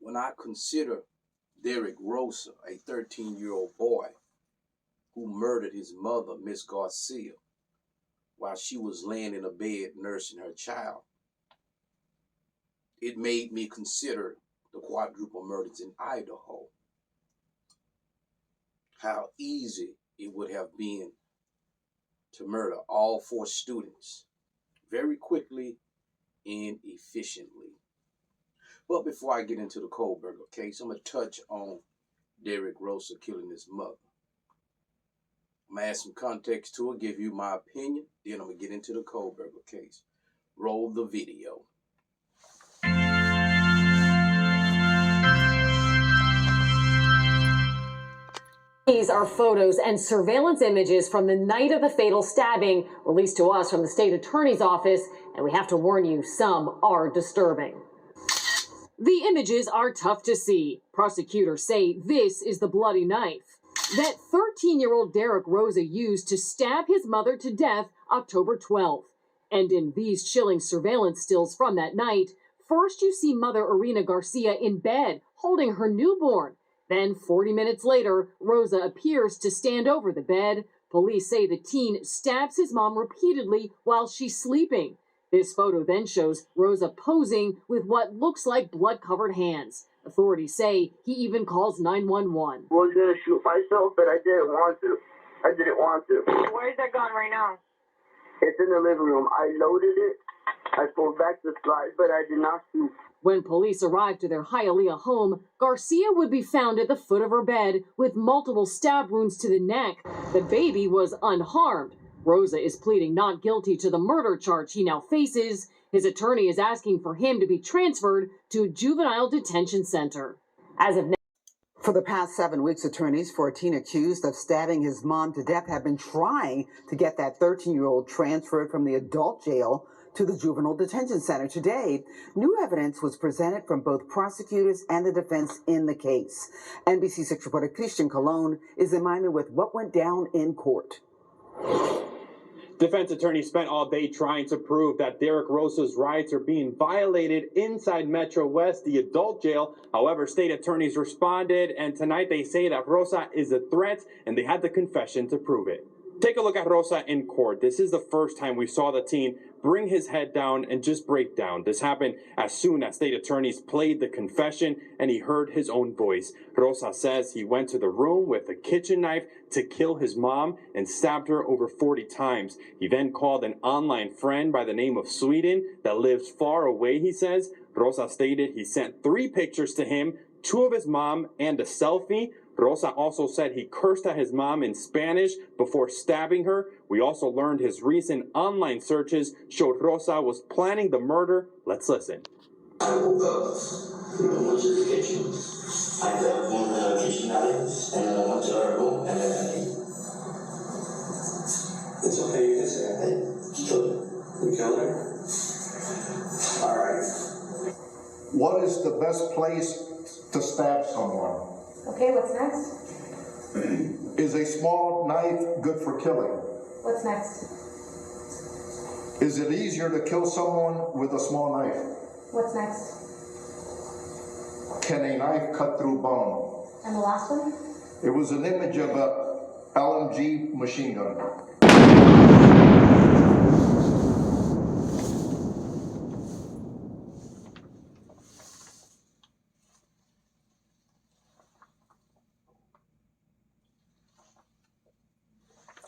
when I consider Derek Rosa, a 13-year-old boy who murdered his mother, Miss Garcia, while she was laying in a bed nursing her child, it made me consider the quadruple murders in Idaho. How easy it would have been to murder all 4 students very quickly and efficiently. But before I get into the Kohlberger case, I'm going to touch on Derek Rosa killing his mother. I'm going to add some context to it, give you my opinion, then I'm going to get into the Kohlberger case. Roll the video. These are photos and surveillance images from the night of the fatal stabbing, released to us from the state attorney's office, and we have to warn you, some are disturbing. The images are tough to see. Prosecutors say this is the bloody knife that 13-year-old Derek Rosa used to stab his mother to death October 12th. And in these chilling surveillance stills from that night, first you see Mother Irina Garcia in bed, holding her newborn. Then 40 minutes later, Rosa appears to stand over the bed. Police say the teen stabs his mom repeatedly while she's sleeping. This photo then shows Rosa posing with what looks like blood-covered hands. Authorities say he even calls 911. I was going to shoot myself, but I didn't want to. Where's that gun right now? It's in the living room. I loaded it. I pulled back the slide, but I did not shoot. When police arrived to their Hialeah home, Garcia would be found at the foot of her bed with multiple stab wounds to the neck. The baby was unharmed. Rosa is pleading not guilty to the murder charge he now faces. His attorney is asking for him to be transferred to a juvenile detention center. As of now, for the past 7 weeks, attorneys for a teen accused of stabbing his mom to death have been trying to get that 13-year-old transferred from the adult jail to the juvenile detention center. Today, new evidence was presented from both prosecutors and the defense in the case. NBC 6 reporter Christian Colon is reminded with what went down in court. Defense attorneys spent all day trying to prove that Derek Rosa's rights are being violated inside Metro West, the adult jail. However, state attorneys responded, and tonight they say that Rosa is a threat, and they had the confession to prove it. Take a look at Rosa in court. This is the first time we saw the teen bring his head down and just break down. This happened as soon as state attorneys played the confession and he heard his own voice. Rosa says he went to the room with a kitchen knife to kill his mom and stabbed her over 40 times. He then called an online friend by the name of Sweden that lives far away, he says. Rosa stated he sent 3 pictures to him, 2 of his mom and a selfie. Rosa also said he cursed at his mom in Spanish before stabbing her. We also learned his recent online searches showed Rosa was planning the murder. Let's listen. I woke up, went to the kitchen. I grabbed one of the kitchen knives and then I went to our room and then I ate. It's okay, you can say I killed her. You killed her? All right. What is the best place to stab someone? Okay, what's next? Is a small knife good for killing? What's next? Is it easier to kill someone with a small knife? What's next? Can a knife cut through bone? And the last one? It was an image of a LMG machine gun.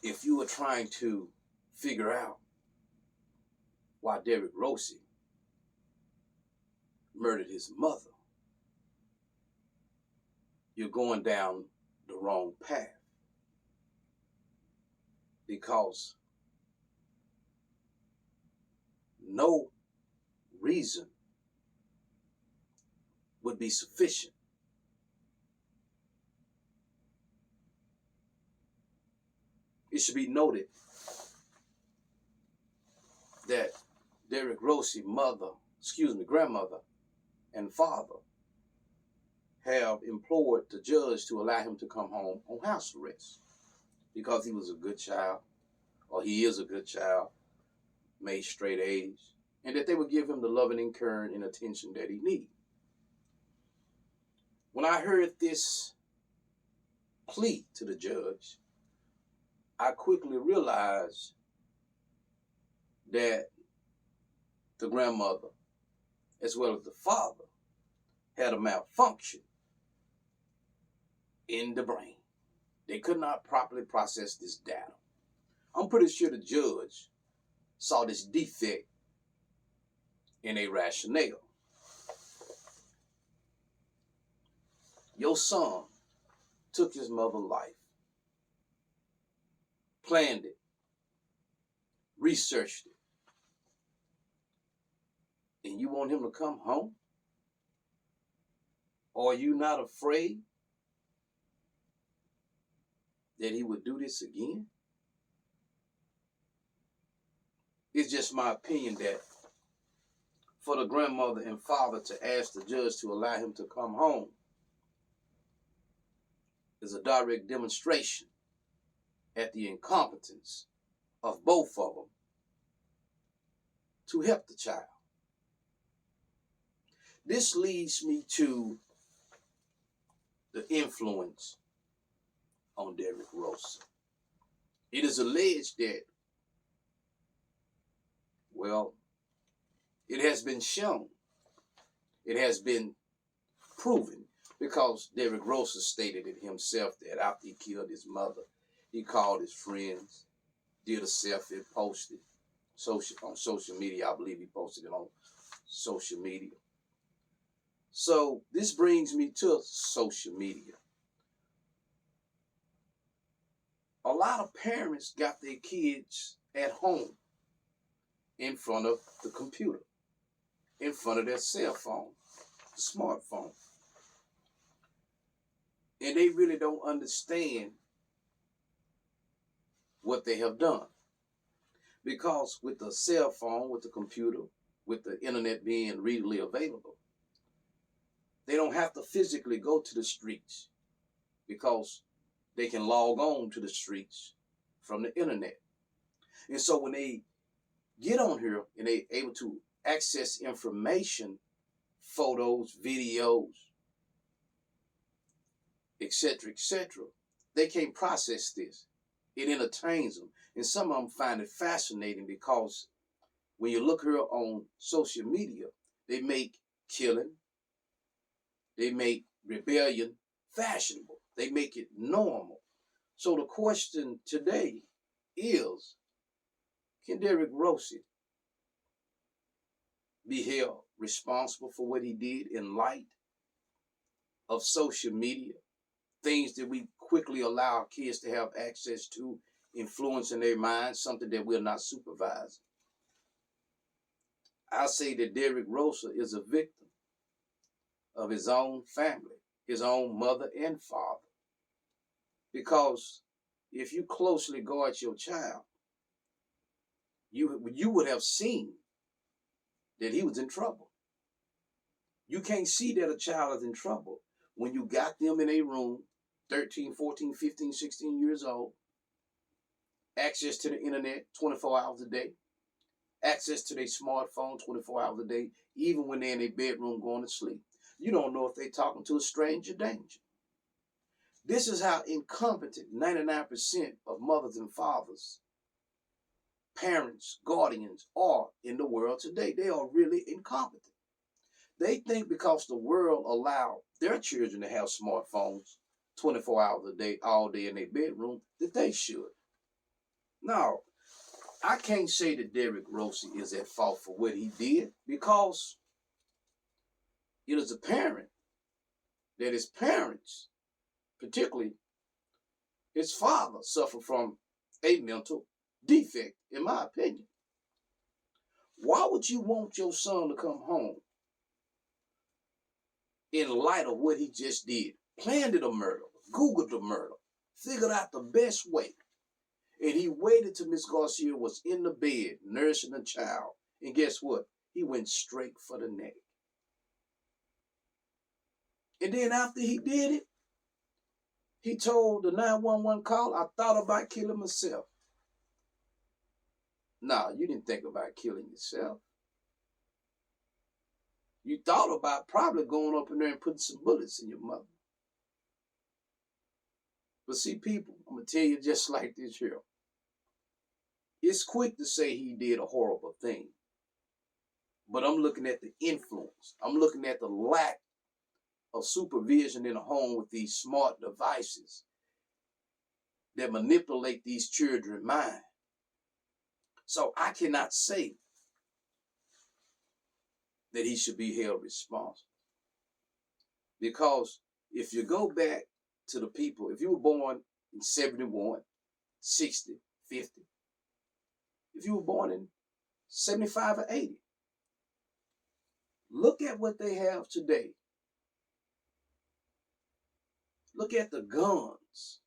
If you were trying to figure out why Derek Rosa murdered his mother, you're going down the wrong path. Because no reason would be sufficient it should be noted that Derek Rosa's grandmother and father have implored the judge to allow him to come home on house arrest because he was a good child, or he is a good child, made straight A's, and that they would give him the loving and caring and attention that he needs. When I heard this plea to the judge, I quickly realized that the grandmother, as well as the father, had a malfunction in the brain. They could not properly process this data. I'm pretty sure the judge saw this defect in a rationale. Your son took his mother's life, planned it, researched it, and you want him to come home? Or are you not afraid that he would do this again? It's just my opinion that for the grandmother and father to ask the judge to allow him to come home is a direct demonstration at the incompetence of both of them to help the child. This leads me to the influence on Derek Rosa. It is alleged that, well, it has been shown, it has been proven, because Derek Rosa stated it himself that after he killed his mother, he called his friends, did a selfie, posted on social media. I believe he posted it on social media. So this brings me to social media. A lot of parents got their kids at home in front of the computer, in front of their cell phone, the smartphone. And they really don't understand what they have done. Because with the cell phone, with the computer, with the internet being readily available, they don't have to physically go to the streets because they can log on to the streets from the internet. And so when they get on here and they're able to access information, photos, videos, etc., they can't process this. It entertains them. And some of them find it fascinating because when you look here on social media, they make killing, they make rebellion fashionable. They make it normal. So the question today is, can Derek Rosa be held responsible for what he did in light of social media? Things that we quickly allow our kids to have access to, influencing their minds, something that we're not supervising. I say that Derek Rosa is a victim of his own family, his own mother and father. Because if you closely guard your child, you would have seen that he was in trouble. You can't see that a child is in trouble when you got them in a room, 13, 14, 15, 16 years old, access to the internet 24 hours a day, access to their smartphone 24 hours a day, even when they're in their bedroom going to sleep. You don't know if they're talking to a stranger danger. This is how incompetent 99% of mothers and fathers, parents, guardians are in the world today. They are really incompetent. They think because the world allowed their children to have smartphones 24 hours a day, all day in their bedroom, that they should. No, I can't say that Derek Rosa is at fault for what he did, because it is apparent that his parents, particularly his father, suffered from a mental defect, in my opinion. Why would you want your son to come home in light of what he just did? Planned a murder, Googled the murder, figured out the best way. And he waited till Miss Garcia was in the bed nursing a child. And guess what? He went straight for the neck. And then after he did it, he told the 911 call, I thought about killing myself. No, you didn't think about killing yourself. You thought about probably going up in there and putting some bullets in your mother. But see, people, I'm going to tell you just like this here. It's quick to say he did a horrible thing. But I'm looking at the influence. I'm looking at the lack of supervision in a home with these smart devices that manipulate these children's mind. So I cannot say that he should be held responsible. Because if you go back to the people, if you were born in 71, 60, 50, if you were born in 75 or 80, look at what they have today. Look at the guns.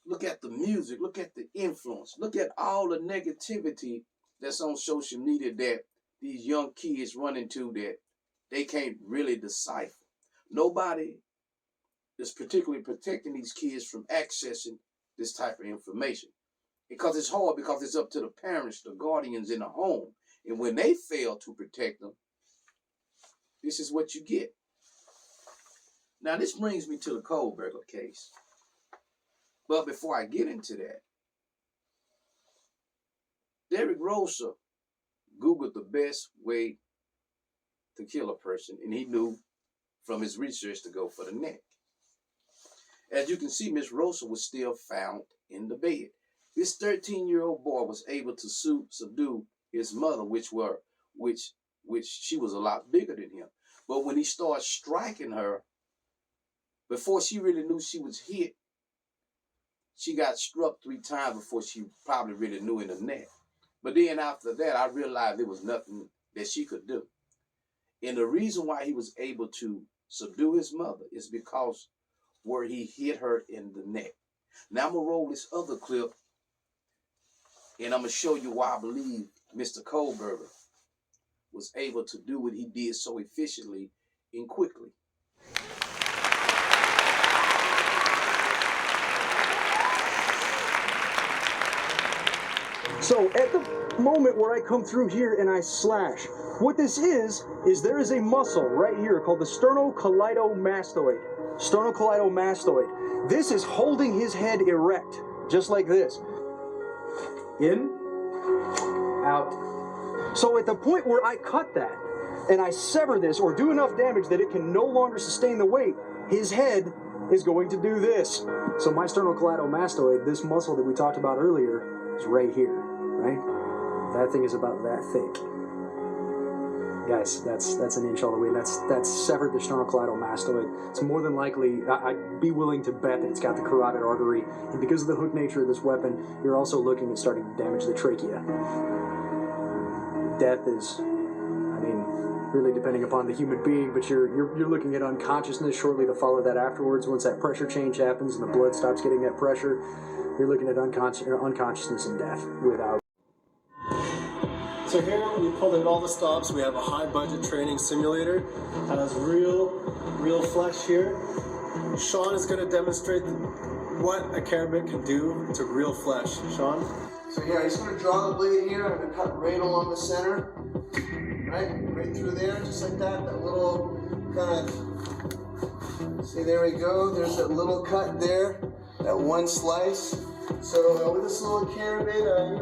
Look at the music. Look at the influence. Look at all the negativity that's on social media that these young kids run into that they can't really decipher. Nobody is particularly protecting these kids from accessing this type of information. Because it's hard, because it's up to the parents, the guardians in the home. And when they fail to protect them, this is what you get. Now, this brings me to the Kohlberger case. But before I get into that, Derek Rosa Googled the best way to kill a person, and he knew from his research to go for the neck. As you can see, Miss Rosa was still found in the bed. This 13-year-old boy was able to subdue his mother, which she was a lot bigger than him. But when he started striking her, before she really knew she was hit, she got struck 3 times before she probably really knew in the neck. But then after that, I realized there was nothing that she could do. And the reason why he was able to subdue his mother is because where he hit her in the neck. Now I'm going to roll this other clip, and I'm going to show you why I believe Mr. Kohlberger was able to do what he did so efficiently and quickly. So at the moment where I come through here and I slash, what this is there is a muscle right here called the sternocleidomastoid. Sternocleidomastoid. This is holding his head erect, just like this. In, out. So at the point where I cut that, and I sever this or do enough damage that it can no longer sustain the weight, his head is going to do this. So my sternocleidomastoid, this muscle that we talked about earlier, is right here, right? That thing is about that thick. Guys, that's an inch all the way. That's severed the sternocleidomastoid. It's more than likely, I'd be willing to bet that it's got the carotid artery. And because of the hook nature of this weapon, you're also looking at starting to damage the trachea. Death is, I mean, really depending upon the human being, but you're looking at unconsciousness shortly to follow that afterwards. Once that pressure change happens and the blood stops getting that pressure, you're looking at unconsciousness and death without. So here we pulled in all the stops. We have a high budget training simulator. Has real flesh here. Sean is going to demonstrate what a carabin can do to real flesh. Sean? So here, I'm just going to draw the blade here. I'm going to cut right along the center. Right through there, just like that. That little kind of, see, there we go. There's that little cut there. That one slice. So with this little carabin,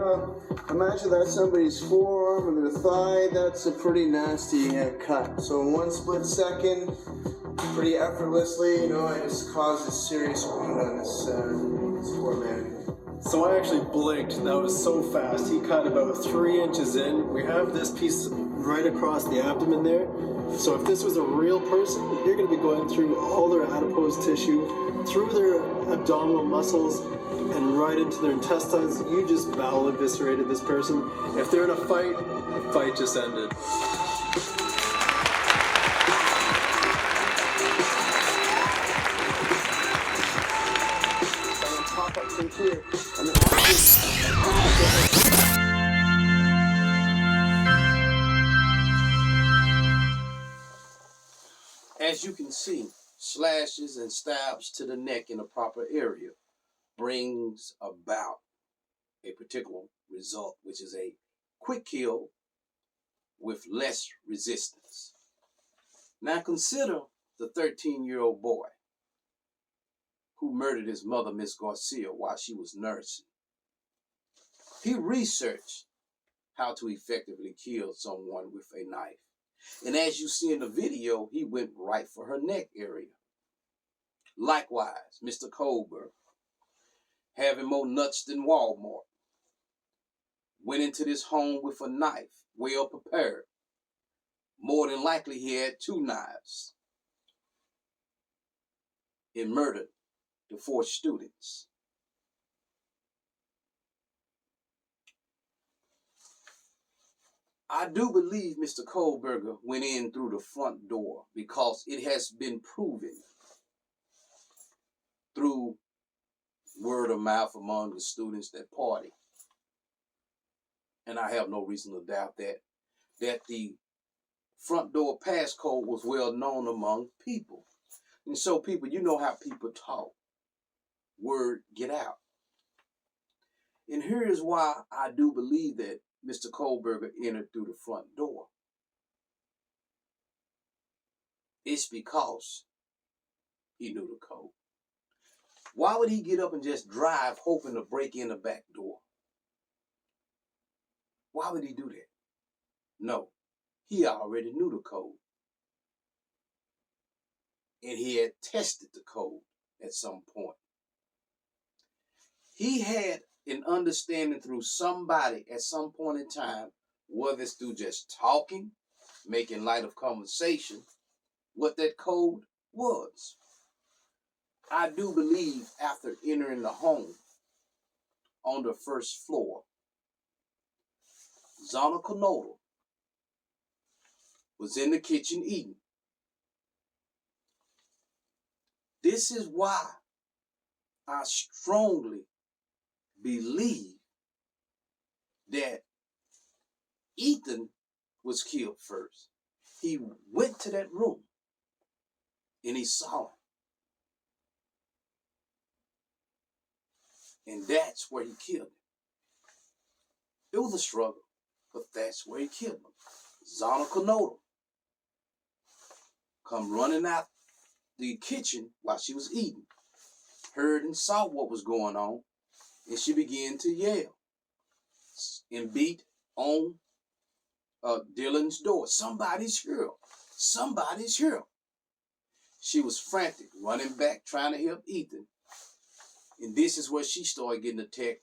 imagine that's somebody's forearm or their thigh. That's a pretty nasty cut. So in one split second, pretty effortlessly, I just caused a serious wound on this poor man. So I actually blinked. That was so fast. He cut about 3 inches in. We have this piece right across the abdomen there. So if this was a real person, you're going to be going through all their adipose tissue, through their abdominal muscles, and right into their intestines. You just bowel eviscerated this person. If they're in a fight, the fight just ended. Pop up from here. As you can see, slashes and stabs to the neck in a proper area brings about a particular result, which is a quick kill with less resistance. Now consider the 13-year-old boy who murdered his mother, Miss Garcia, while she was nursing. He researched how to effectively kill someone with a knife. And as you see in the video, he went right for her neck area. Likewise, Mr. Kohlberg, having more nuts than Walmart, went into this home with a knife, well prepared. More than likely, he had 2 knives and murdered the 4 students. I do believe Mr. Kohlberger went in through the front door because it has been proven through word of mouth among the students that party. And I have no reason to doubt that the front door passcode was well known among people. And so people, you know how people talk. Word get out. And here is why I do believe that Mr. Kohlberger entered through the front door. It's because he knew the code. Why would he get up and just drive hoping to break in the back door? Why would he do that? No, he already knew the code. And he had tested the code at some point. He had an understanding through somebody at some point in time, whether it's through just talking, making light of conversation, what that code was. I do believe after entering the home on the first floor, Zana Konoda was in the kitchen eating. This is why I strongly believe that Ethan was killed first. He went to that room and he saw him. And that's where he killed him. It was a struggle, but that's where he killed him. Zana Konoda come running out the kitchen while she was eating, heard and saw what was going on, and she began to yell and beat on Dylan's door. Somebody's here. Somebody's here. She was frantic, running back, trying to help Ethan. And this is where she started getting attacked,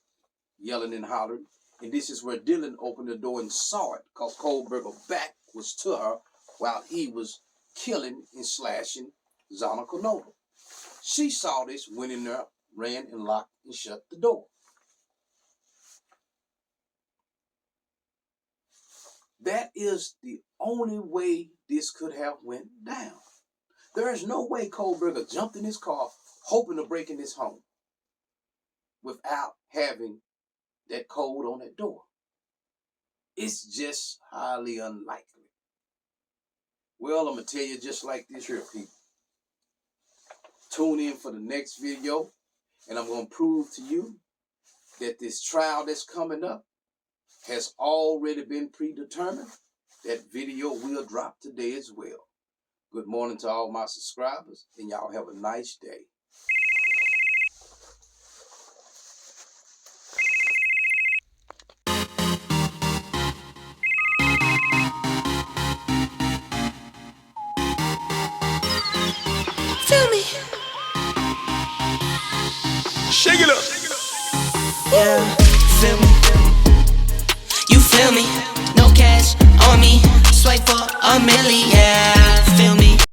yelling and hollering. And this is where Dylan opened the door and saw it, because Kohlberger's back was to her while he was killing and slashing Zana Konoda. She saw this, went in there, ran and locked and shut the door. That is the only way this could have went down. There is no way Kohlberger jumped in his car hoping to break in his home without having that code on that door. It's just highly unlikely. Well, I'm going to tell you just like this here, people. Tune in for the next video, and I'm going to prove to you that this trial that's coming up has already been predetermined. That video will drop today as well. Good morning to all my subscribers, and y'all have a nice day. Feel me? Shake it up. Yeah, feel me? You feel me? No cash on me. Swipe for a million. Yeah.